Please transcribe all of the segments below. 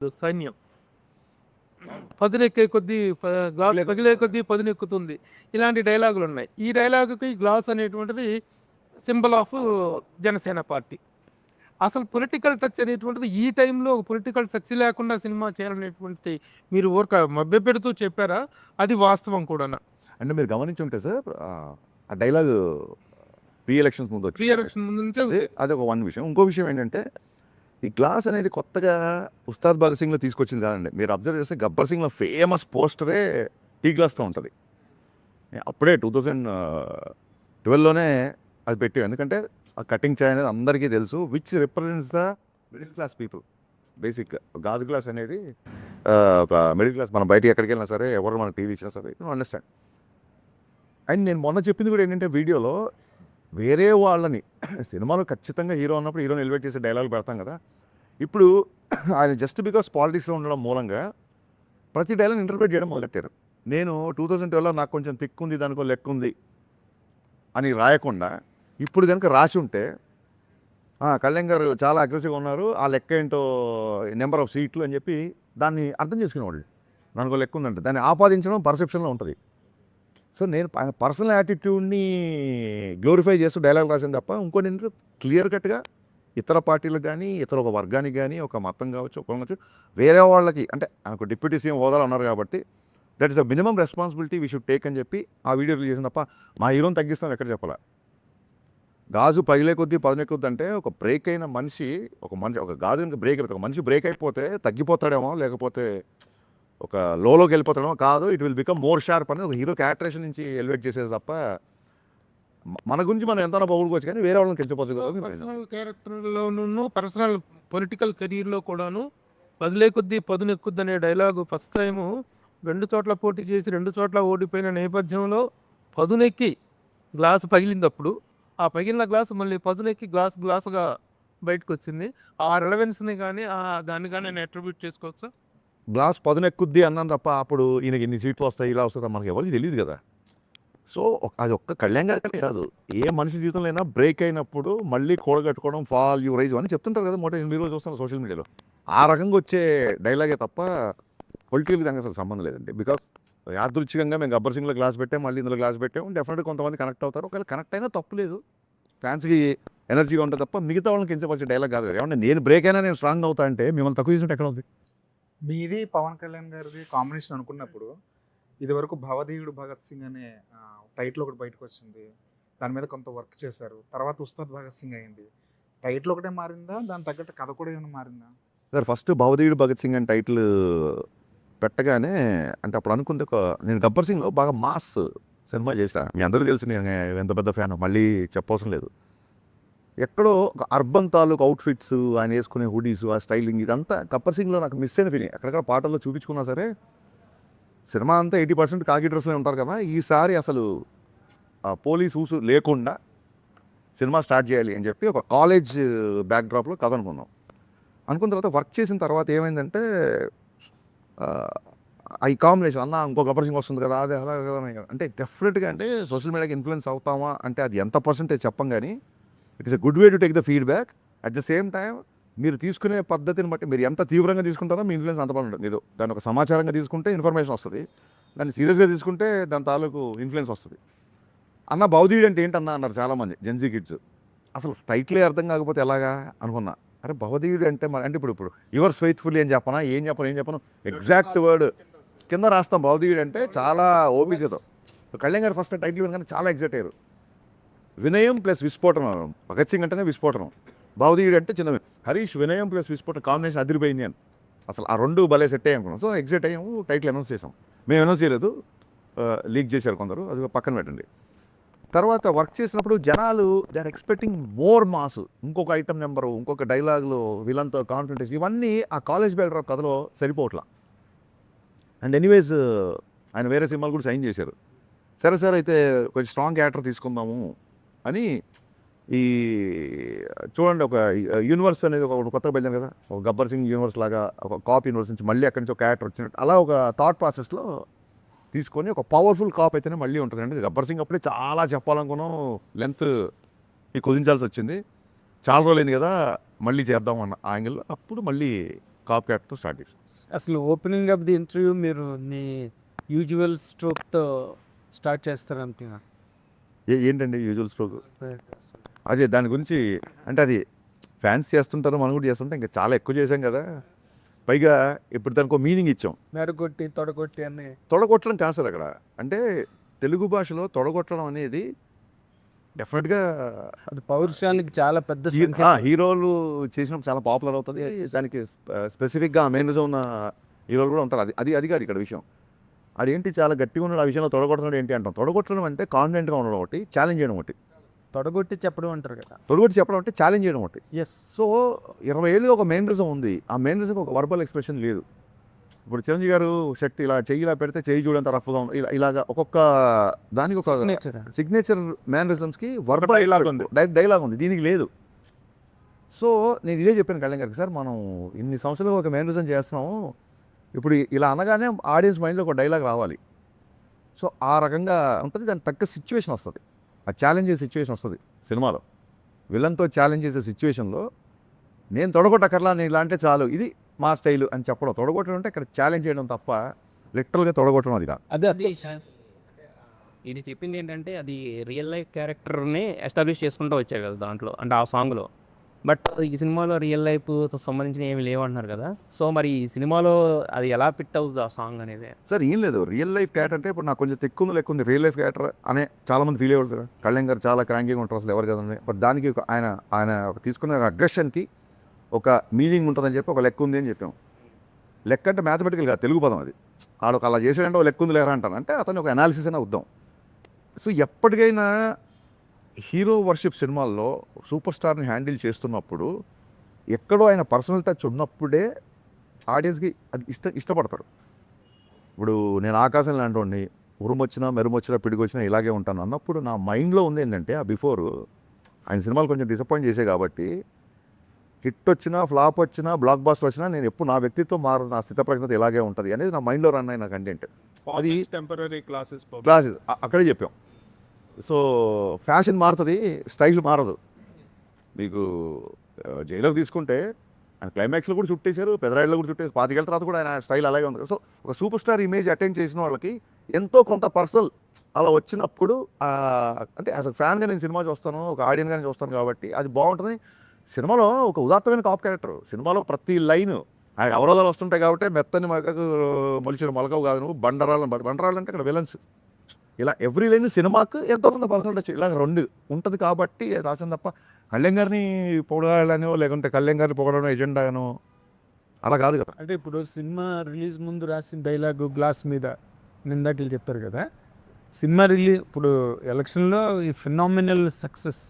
సైన్యం పదునెక్కే కొద్దీ గ్లాస్ పగిలే కొద్దీ పదునెక్కుతుంది. ఇలాంటి డైలాగులు ఉన్నాయి. ఈ డైలాగుకి గ్లాస్ అనేటువంటిది సింబల్ ఆఫ్ జనసేన పార్టీ. అసలు పొలిటికల్ టచ్ అనేటువంటిది ఈ టైంలో పొలిటికల్ టచ్ లేకుండా సినిమా చేయాలనేటువంటిది మీరు ఊరక మభ్యపెడుతూ చెప్పారా? అది వాస్తవం కూడానా? అంటే మీరు గమనించుంటే సార్ ఆ డైలాగ్ ప్రీ ఎలక్షన్స్ ముందు ప్రీ ఎలక్షన్ ముందు నుంచే అదొక వన్ విషయం. ఇంకో విషయం ఏంటంటే ఈ గ్లాస్ అనేది కొత్తగా ఉస్తాద్ భగత్ సింగ్లో తీసుకొచ్చింది కాదండి. మీరు అబ్జర్వ్ చేస్తే గబ్బర్ సింగ్లో ఫేమస్ పోస్టరే టీ గ్లాస్తో ఉంటుంది. అప్పుడే 2012లోనే అది పెట్టాం. ఎందుకంటే ఆ కటింగ్ చాయ్ అనేది అందరికీ తెలుసు, which represents the middle class people. Basic గాజు గ్లాస్ అనేది మిడిల్ క్లాస్. మనం బయటకి ఎక్కడికి వెళ్ళినా సరే, ఎవరు మనకు టీవీ ఇచ్చినా సరే అండర్స్టాండ్. అండ్ నేను మొన్న చెప్పింది కూడా ఏంటంటే, వీడియోలో వేరే వాళ్ళని సినిమాలో ఖచ్చితంగా హీరో అన్నప్పుడు హీరోని ఎలివేట్ చేసే డైలాగులు పెడతాం కదా. ఇప్పుడు ఆయన జస్ట్ బికాస్ పాలిటిక్స్లో ఉండడం మూలంగా ప్రతి డైలాగ్ ఇంటర్ప్రిట్ చేయడం మొదలెట్టారు. నేను 2012లో నాకు కొంచెం తిక్కు ఉంది, దానికో లెక్క ఉంది అని రాయకుండా ఇప్పుడు కనుక రాసి ఉంటే కళ్యాణ్ గారు చాలా అగ్రెసివ్గా ఉన్నారు, ఆ లెక్క ఏంటో నెంబర్ ఆఫ్ సీట్లు అని చెప్పి దాన్ని అర్థం చేసుకునేవాళ్ళు. దానికో లెక్క ఉందంటే దాన్ని ఆపాదించడం పర్సెప్షన్లో ఉంటుంది. సో నేను పర్సనల్ యాటిట్యూడ్ని గ్లోరిఫై చేస్తూ డైలాగ్ రాసింది తప్ప ఇంకోటి ఏంటంటే క్లియర్ కట్గా ఇతర పార్టీలకు కానీ, ఇతర ఒక వర్గానికి కానీ, ఒక మతం కావచ్చు, ఒక కావచ్చు, వేరే వాళ్ళకి అంటే ఒక డిప్యూటీ సీఎం హోదాలో ఉన్నారు కాబట్టి that is a minimum responsibility we should take అని చెప్పి ఆ వీడియో రిలీజ్ చేసిన తప్ప మా హీరోని తగ్గిస్తాం ఎక్కడ చెప్పాలా. గాజు పగిలే కొద్దీ పదునెక్కుద్ది అంటే ఒక బ్రేక్ అయిన మనిషి ఒక గాజు బ్రేక్ అయిపోతే ఒక మనిషి బ్రేక్ అయిపోతే తగ్గిపోతాడేమో, లేకపోతే ఒక లోకి వెళ్ళిపోతాడేమో. కాదు, it will become more sharp అనేది ఒక హీరో క్యారెక్టరేషన్ నుంచి ఎలివేట్ చేసేది తప్ప మన గురించి మనం ఎంత పొగుడుకోవచ్చు కానీ వేరే వాళ్ళని కెలిచిపోతుంది. పర్సనల్ క్యారెక్టర్లోనూ పర్సనల్ పొలిటికల్ కెరీర్లో కూడాను పదిలే కొద్దీ పదునెక్కుద్ది అనే డైలాగు ఫస్ట్ టైము 2 చోట్ల పోటీ చేసి 2 చోట్ల ఓడిపోయిన నేపథ్యంలో పదునెక్కి గ్లాసు పగిలినప్పుడు ఆ పగిలిన గ్లాసు మళ్ళీ పదునెక్కి గ్లాసుగా బయటకు వచ్చింది. ఆ రిలవెన్స్ని కానీ దాన్ని కానీ నేను అట్రిబ్యూట్ చేసుకోవచ్చా? గ్లాస్ పదునెక్కుద్ది అన్నాను తప్ప అప్పుడు ఈయనకి ఇన్ని సీట్లు వస్తాయి, ఇలా వస్తుంది మనకి ఎవరికి తెలియదు కదా. సో అది ఒక్క కళ్యాణ్ గారికనే కాదు, ఏ మనిషి జీవితంలో అయినా బ్రేక్ అయినప్పుడు మళ్ళీ కూడగట్టుకోవడం, ఫాల్ యూ రైజ్ అని చెప్తుంటారు కదా. మీరు చూస్తున్నారు సోషల్ మీడియాలో ఆ రకంగా వచ్చే డైలాగే తప్ప పొలిటికల్ దానికి అసలు సంబంధం లేదండి. బికాస్ యాదృచ్ఛికంగా మేము గబ్బర్ సింగ్లో గ్లాస్ పెట్టాం, మళ్ళీ ఇందులో గ్లాస్ పెట్టాం, డెఫినెట్గా కొంతమంది కనెక్ట్ అవుతారు. ఒకవేళ కనెక్ట్ అయినా తప్పులేదు, ఫ్యాన్స్కి ఎనర్జీగా ఉంటుంది తప్ప మిగతా వాళ్ళని కించపరిచే డైలాగ్ కాదు. ఏమన్నా నేను బ్రేక్ అయినా నేను స్ట్రాంగ్ అవుతా అంటే మిమ్మల్ని తక్కువ చేసినట్టు ఎక్కడ ఉంది? మీది పవన్ కళ్యాణ్ గారిది కాంబినేషన్ అనుకున్నప్పుడు ఇదివరకు భవధీయుడు భగత్ సింగ్ అనే టైటిల్ ఒకటి బయటకు వచ్చింది. దాని మీద కొంత వర్క్ చేశారు. తర్వాత ఉస్తాద్ భగత్ సింగ్ అయింది. టైటిల్ ఒకటే మారిందా, దాని తగ్గట్టు కథ కూడా ఏమైనా మారిందా? సార్ ఫస్ట్ భవధీయుడు భగత్ సింగ్ అని టైటిల్ పెట్టగానే అంటే అప్పుడు అనుకుంది నేను గబ్బర్ సింగ్లో బాగా మాస్ సినిమా చేశా. మీ అందరూ తెలుసు నేను ఎంత పెద్ద ఫ్యాన్, మళ్ళీ చెప్పవసరం లేదు. ఎక్కడో ఒక అర్బన్ తాలూకు అవుట్ఫిట్స్, ఆయన వేసుకునే హుడీస్, ఆ స్టైలింగ్, ఇదంతా గబ్బర్ సింగ్లో నాకు మిస్ అయిన ఫీలింగ్. ఎక్కడెక్కడ పాటల్లో చూపించుకున్నా సరే సినిమా అంతా 80% కాకి డ్రెస్లో ఉంటారు కదా. ఈసారి అసలు పోలీస్ ఊసు లేకుండా సినిమా స్టార్ట్ చేయాలి అని చెప్పి ఒక కాలేజ్ బ్యాక్డ్రాప్లో కథ అనుకున్న తర్వాత వర్క్ చేసిన తర్వాత ఏమైందంటే ఈ కాంబినేషన్ అన్న ఇంకో గబ్బర్ సింగ్ వస్తుంది కదా, అదే అలా అంటే డెఫినెట్గా అంటే సోషల్ మీడియాకి ఇన్ఫ్లుయెన్స్ అవుతామా అంటే అది ఎంత పర్సెంటేజ్ చెప్పం కానీ it is a good way to take the feedback. At the same time మీరు తీసుకునే పద్ధతిని బట్టి మీరు ఎంత తీవ్రంగా తీసుకుంటారో మీ ఇన్ఫ్లుయెన్స్ అంత బాగుంటుంది. మీరు దాని ఒక సమాచారంగా తీసుకుంటే ఇన్ఫర్మేషన్ వస్తుంది, దాన్ని సీరియస్గా తీసుకుంటే దాని తాలూకు ఇన్ఫ్లుయెన్స్ వస్తుంది. అన్న భవధీయుడు అంటే ఏంటన్నా అన్నారు చాలామంది జెన్జీ కిడ్స్. అసలు టైటిలే అర్థం కాకపోతే ఎలాగా అనుకున్నా. అరే భవధీయుడు అంటే అంటే ఇప్పుడు యువర్స్ ఫెయిత్ఫుల్లీ ఏం చెప్పను ఎగ్జాక్ట్ వర్డ్ కింద రాస్తాం. భవధీయుడు అంటే చాలా ఓపికతో కళ్యాణ్ గారు ఫస్ట్ టైటిల్ వినగానే చాలా ఎగ్జైట్ అయ్యారు. వినయం ప్లస్ విస్ఫోటనం. భగత్ సింగ్ అంటేనే విస్ఫోటనం, భవధీయుడు అంటే చిన్న. హరీష్ వినయం ప్లస్ విస్ఫోటనం కాంబినేషన్ అదిరిపోయింది అని అసలు ఆ రెండు భలే సెట్ అయ్యాం అనుకున్నాం. సో ఎగ్జైట్ అయ్యాము, టైటిల్ అనౌన్స్ చేసాం. మేము అనౌన్స్ చేయలేదు, లీక్ చేశారు కొందరు, అది పక్కన పెట్టండి. తర్వాత వర్క్ చేసినప్పుడు జనాలు they are expecting more mass, ఇంకొక ఐటమ్ నెంబరు, ఇంకొక డైలాగులు, విలన్తో కాన్ఫిడెన్స్, ఇవన్నీ ఆ కాలేజ్ బ్యాక్డ్రాప్ కథలో సరిపోవట్లా. అండ్ ఎనీవేస్ ఆయన వేరే సినిమాలు కూడా సైన్ చేశారు. సరే సార్ అయితే కొంచెం స్ట్రాంగ్ క్యారెక్టర్ తీసుకుందాము అని ఈ చూడండి ఒక యూనివర్స్ అనేది ఒక కొత్తగా వెళ్ళాను కదా, ఒక గబ్బర్ సింగ్ యూనివర్స్ లాగా ఒక కాప్ యూనివర్స్ నుంచి మళ్ళీ అక్కడి నుంచి ఒక క్యారెక్టర్ వచ్చినట్టు అలా ఒక థాట్ ప్రాసెస్లో తీసుకొని ఒక పవర్ఫుల్ కాప్ అయితేనే మళ్ళీ ఉంటుంది. అంటే గబ్బర్ సింగ్ అప్పుడే చాలా చెప్పాలనుకున్నాం, లెంత్ కుదించాల్సి వచ్చింది. చాలా రోజులైంది కదా మళ్ళీ చేద్దాం అన్న యాంగిల్లో అప్పుడు మళ్ళీ కాప్ క్యారెక్టర్ స్టార్ట్ చేశాను. అసలు ఓపెనింగ్ ఆఫ్ ది ఇంటర్వ్యూ మీరు మీ యూజువల్ స్ట్రోక్తో స్టార్ట్ చేస్తారంటున్నా. ఏంటండి యూజువల్ స్ట్రోక్? అదే దాని గురించి అంటే అది ఫ్యాన్స్ చేస్తుంటారు, మనం కూడా చేస్తుంటాం. ఇంకా చాలా ఎక్కువ చేసాం కదా. పైగా ఇప్పుడు దానికి ఒక మీనింగ్ ఇచ్చాం. మెరగొట్టి తొడగొట్టి అని. తొడగొట్టడం కాదు సార్ అక్కడ. అంటే తెలుగు భాషలో తొడగొట్టడం అనేది డెఫినెట్గా అది పౌరుషానికి చాలా పెద్ద సంఖ్య. హీరోలు చేసినప్పుడు చాలా పాపులర్ అవుతుంది. దానికి స్పెసిఫిక్గా మేనరిజం ఉన్న హీరోలు కూడా ఉంటారు. అది అది అది కాదు ఇక్కడ విషయం. అదేంటి చాలా గట్టిగా ఉన్నాడు, ఆ విషయంలో తొడగొట్టడం ఏంటి అంటాం. తొడగొట్టడం అంటే కాన్ఫిడెంట్గా ఉండడం ఒకటి, ఛాలెంజ్ చేయడం ఒకటి. తొడగొట్టి చెప్పడం అంటారు కదా. తొడగొట్టి చెప్పడం అంటే ఛాలెంజ్ చేయడం ఒకటి. ఎస్. సో 20 ఏళ్ళుగా ఒక మేనరిజం ఉంది. ఆ మేనరిజంకి ఒక వర్బల్ ఎక్స్ప్రెషన్ లేదు. ఇప్పుడు చిరంజీవి గారు శక్తి ఇలా చెయ్యి ఇలా పెడితే చెయ్యి చూడంత రఫ్గా ఉంది. ఇలాగా ఒక్కొక్క దానికి ఒక సిగ్నేచర్ మేనరిజమ్స్కి వర్బల్ డైలాగ్ ఉంది, డైలాగ్ ఉంది. దీనికి లేదు. సో నేను ఇదే చెప్పాను కళ్యాణ్ గారికి, సార్ మనం ఇన్ని సంవత్సరాలు ఒక మేనరిజం చేస్తున్నాము, ఇప్పుడు ఇలా అనగానే ఆడియన్స్ మైండ్లో ఒక డైలాగ్ రావాలి. సో ఆ రకంగా ఉంటుంది. దానికి తగ్గ సిచ్యువేషన్ వస్తుంది, ఆ ఛాలెంజ్ చేసే సిచ్యువేషన్ వస్తుంది సినిమాలో. విలన్తో ఛాలెంజ్ చేసే సిచ్యువేషన్లో నేను తొడగొట్టకర్లా, నేను ఇలా అంటే చాలు, ఇది మా స్టైలు అని చెప్పడం. తొడగొట్టడం అంటే ఇక్కడ ఛాలెంజ్ చేయడం తప్ప లిటరల్గా తొడగొట్టడం అది కాదు. అదే అది ఇది చెప్పింది ఏంటంటే అది రియల్ లైఫ్ క్యారెక్టర్ని ఎస్టాబ్లిష్ చేసుకుంటూ వచ్చారు కదా దాంట్లో, అంటే ఆ సాంగ్లో. బట్ ఈ సినిమాలో రియల్ లైఫ్తో సంబంధించిన ఏమి లేవంటున్నారు కదా. సో మరి ఈ సినిమాలో అది ఎలా ఫిట్ అవుతుంది ఆ సాంగ్ అనేది? సార్ ఏం లేదు, రియల్ లైఫ్ క్యారెక్టర్ అంటే ఇప్పుడు నాకు కొంచెం తెక్కుంది లెక్కుంది రియల్ లైఫ్ క్యారెక్టర్ అనే చాలామంది ఫీల్ అయ్యారు. కళ్యాణ్ గారు చాలా క్రాంకీగా ఉంటారు, అసలు ఎవరు కదండి. బట్ దానికి ఆయన తీసుకున్న అగ్రెషన్కి ఒక మీనింగ్ ఉంటుందని చెప్పి ఒక లెక్క ఉంది అని చెప్పాం. లెక్క అంటే మ్యాథమెటికల్ కాదు, తెలుగు పదం అది. ఆడొక అలా చేసాడంటే ఒక లెక్క ఉంది లేరా అంటాను, అంటే అతను ఒక అనాలిసిస్ అయినా వద్దాం. సో ఎప్పటికైనా హీరో వర్షిప్ సినిమాల్లో సూపర్ స్టార్ని హ్యాండిల్ చేస్తున్నప్పుడు ఎక్కడో ఆయన పర్సనల్ టచ్ ఉన్నప్పుడే ఆడియన్స్కి అది ఇష్టపడతారు. ఇప్పుడు నేను ఆకాశం లాంటి ఉరుమొచ్చినా మెరుమొచ్చినా పిడిగొచ్చినా ఇలాగే ఉంటాను అన్నప్పుడు నా మైండ్లో ఉంది ఏంటంటే ఆ బిఫోర్ ఆయన సినిమాలు కొంచెం డిసప్పాయింట్ చేసే కాబట్టి హిట్ వచ్చినా ఫ్లాప్ వచ్చినా బ్లాక్ బాస్టర్ వచ్చినా నేను ఎప్పుడు నా వ్యక్తిత్వం మారు, నా స్థితప్రజ్ఞత ఇలాగే ఉంటుంది అనేది నా మైండ్లో రన్ అయిన కంటెంట్. అది టెంపరీ క్లాసెస్ అక్కడే చెప్పాం. సో ఫ్యాషన్ మారుతుంది, స్టైల్ మారదు. మీకు జైలుకి తీసుకుంటే ఆయన క్లైమాక్స్లో కూడా చుట్టేశారు, పెదరాయిలో కూడా చుట్టేసి 25 ఏళ్ళ తర్వాత కూడా ఆయన స్టైల్ అలాగే ఉంది. సో ఒక సూపర్ స్టార్ ఇమేజ్ అటెండ్ చేసిన వాళ్ళకి ఎంతో కొంత పర్సనల్ అలా వచ్చినప్పుడు అంటే యాజ్ అ ఫ్యాన్గా నేను సినిమా చూస్తాను, ఒక ఆడియన్గానే చూస్తాను కాబట్టి అది బాగుంటుంది. సినిమాలో ఒక ఉదాత్తమైన కాప్ క్యారెక్టర్. సినిమాలో ప్రతి లైన్ ఆయన అవరోధాలు వస్తుంటాయి కాబట్టి మెత్తని మగకు మొలిచిన మొలకవు కాదు నువ్వు బండరాలు అంటే ఇక్కడ విలన్స్. ఇలా ఎవ్రీ లైన్ సినిమాకు ఎంతో కొంత పర్సనల్ టచ్ ఇలా 2 ఉంటుంది కాబట్టి రాసింది తప్ప కళ్యాణ్ గారిని పొగడాలనో లేకుంటే కళ్యాణ్ గారిని పొగడనో ఎజెండానో అలా కాదు కదా. అంటే ఇప్పుడు సినిమా రిలీజ్ ముందు రాసిన డైలాగు గ్లాస్ మీద నిందాకి చెప్పారు కదా. సినిమా రిలీజ్ ఇప్పుడు ఎలక్షన్లో ఈ ఫినామినల్ సక్సెస్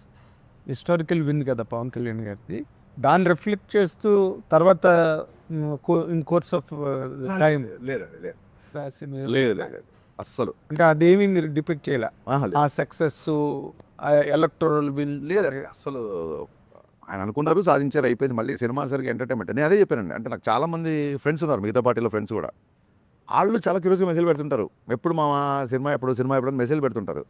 హిస్టారికల్ విన్ కదా పవన్ కళ్యాణ్ గారిది. దాన్ని రిఫ్లెక్ట్ చేస్తూ తర్వాత ఇన్ కోర్స్ ఆఫ్ టైం లేదు అస్సలు అంటే అదేమి మీరు డిపెక్ట్ చేయాల ఆ సక్సెస్ ఎలక్టోరల్ విన్ లేదండి అసలు. ఆయన అనుకున్నారు, సాధించారు, అయిపోయింది. మళ్ళీ సినిమా సరిగ్గా ఎంటర్టైన్మెంట్. నేను అదే చెప్పానండి. అంటే నాకు చాలామంది ఫ్రెండ్స్ ఉన్నారు, మిగతా పార్టీలో ఫ్రెండ్స్ కూడా. వాళ్ళు చాలా క్యూరియస్గా మెసేజ్ పెడుతుంటారు, ఎప్పుడు మా సినిమా ఎప్పుడు మెసేజ్ పెడుతుంటారు.